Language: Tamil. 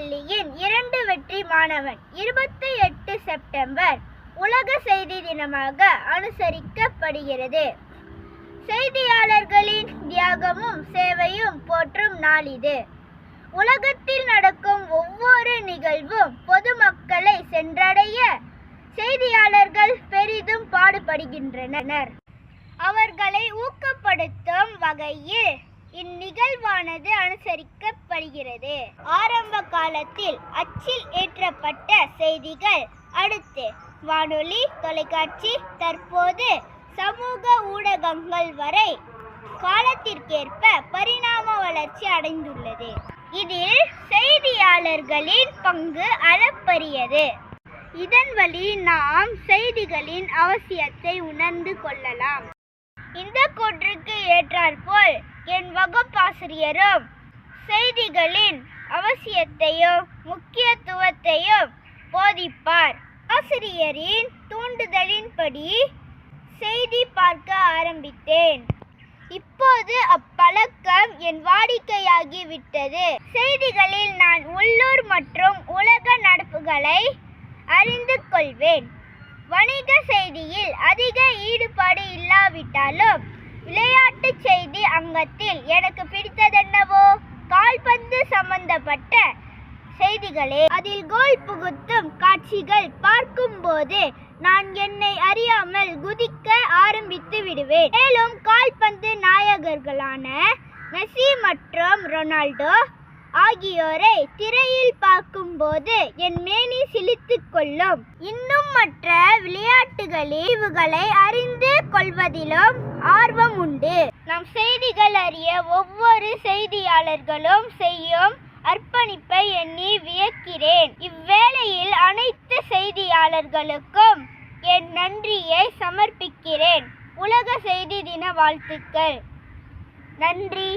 பள்ளியின் 2 வெற்றி மாணவன். 28 செப்டம்பர் உலக செய்தி தினமாக அனுசரிக்கப்படுகிறது. செய்தியாளர்களின் தியாகமும் சேவையும் போற்றும் நாள் இது. உலகத்தில் நடக்கும் ஒவ்வொரு நிகழ்வும் பொதுமக்களை சென்றடைய செய்தியாளர்கள் பெரிதும் பாடுபடுகின்றனர். அவர்களை ஊக்கப்படுத்தும் வகையில் இந்நிகழ்வானது அனுசரிக்கப்படுகிறது. ஆரம்ப காலத்தில் அச்சில் ஏற்றப்பட்ட செய்திகள், அடுத்து வானொலி, தொலைக்காட்சி, தற்போது சமூக ஊடகங்கள் வரை காலத்திற்கேற்ப பரிணாம வளர்ச்சி அடைந்துள்ளது. இதில் செய்தியாளர்களின் பங்கு அளப்பரியது. இதன் வழி நாம் செய்திகளின் அவசியத்தை உணர்ந்து கொள்ளலாம். இந்த கூற்றுக்கு ஏற்றாற்போல் என் வகுப்பாசிரியரும் செய்திகளின் அவசியத்தையும் முக்கியத்துவத்தையும் போதிப்பார். ஆசிரியரின் தூண்டுதலின்படி செய்தி பார்க்க ஆரம்பித்தேன். இப்போது அப்பழக்கம் என் வாடிக்கையாகிவிட்டது. செய்திகளில் நான் உள்ளூர் மற்றும் உலக நடப்புகளை அறிந்து கொள்வேன். வணிக செய்தியில் அதிக ஈடுபாடு இல்லாவிட்டாலும் விளையாட்டு செய்தி அங்கத்தில் எனக்கு பிடித்ததென்னவோ கால்பந்து சம்பந்தப்பட்ட செய்திகளே. அதில் கோல் புகுத்தும் காட்சிகள் பார்க்கும்போது நான் என்னை அறியாமல் குதிக்க ஆரம்பித்து விடுவேன். மேலும் கால்பந்து நாயகர்களான மெஸ்ஸி மற்றும் ரொனால்டோ ஆகியோரை திரையில் பார்க்கும்போது என் மேனி சிலித்துக் கொள்ளும். இன்னும் மற்ற விளையாட்டுகளை அறிந்து கொள்வதிலும் ஆர்வம் உண்டு. நம் செய்திகள் அறிய ஒவ்வொரு செய்தியாளர்களும் செய்யும் அர்ப்பணிப்பை எண்ணி வியக்கிறேன். இவ்வேளையில் அனைத்து செய்தியாளர்களுக்கும் என் நன்றியை சமர்ப்பிக்கிறேன். உலக செய்தி தின வாழ்த்துக்கள். நன்றி.